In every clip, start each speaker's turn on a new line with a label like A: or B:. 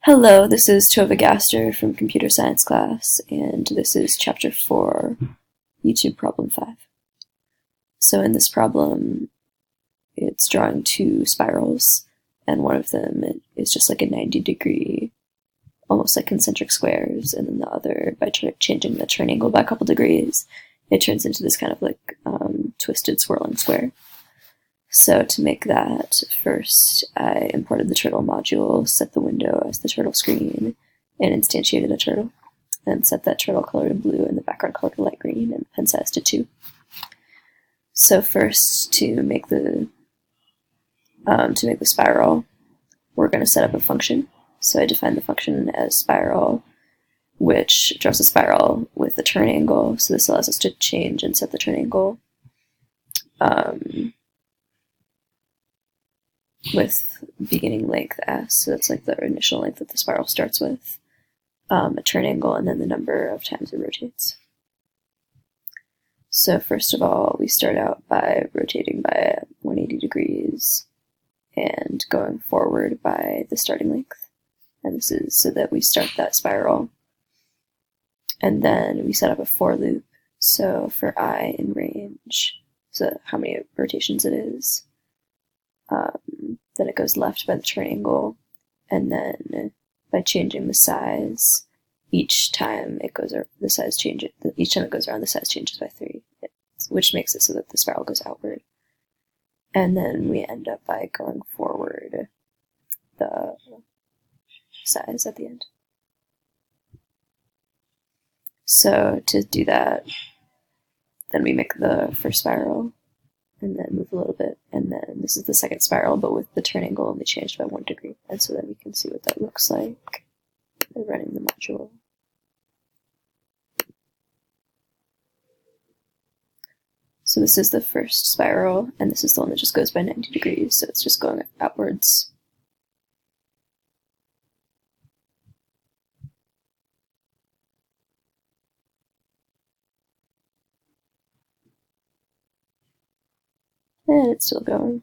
A: Hello, this is Tova Gaster from computer science class, and this is chapter 4, YouTube problem 5. So in this problem, it's drawing two spirals, and one of them is just like a 90-degree, almost like concentric squares, and then the other, by changing the turn angle by a couple degrees, it turns into this kind of like twisted swirling square. So to make that, first I imported the turtle module, set the window as the turtle screen, and instantiated a turtle, and set that turtle color to blue and the background color to light green, and pen size to 2. So first, to make the spiral, we're going to set up a function. So I define the function as spiral, which draws a spiral with the turn angle. So this allows us to change and set the turn angle with beginning length s, so that's like the initial length that the spiral starts with, a turn angle, and then the number of times it rotates. So first of all, we start out by rotating by 180 degrees and going forward by the starting length. And this is so that we start that spiral. And then we set up a for loop. So for I in range, so how many rotations it is, then it goes left by the turn angle, and then by changing the size, each time it goes the size changes. Each time it goes around, the size changes by 3, which makes it so that the spiral goes outward. And then we end up by going forward the size at the end. So to do that, then we make the first spiral, and then move a little bit, and then this is the second spiral, but with the turn angle only changed by 1 degree. And so then we can see what that looks like by running the module. So this is the first spiral, and this is the one that just goes by 90 degrees, so it's just going outwards. And it's still going.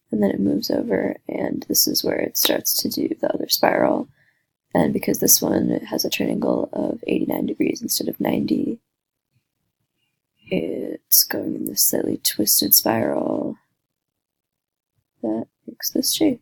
A: And then it moves over, and this is where it starts to do the other spiral. And because this one has a turn angle of 89 degrees instead of 90, it's going in this slightly twisted spiral that makes this shape.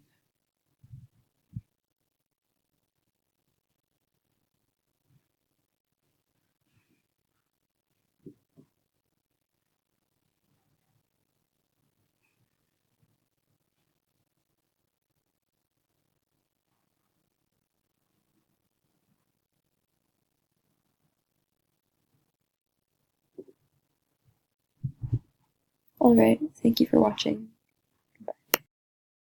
A: Alright, thank you for watching.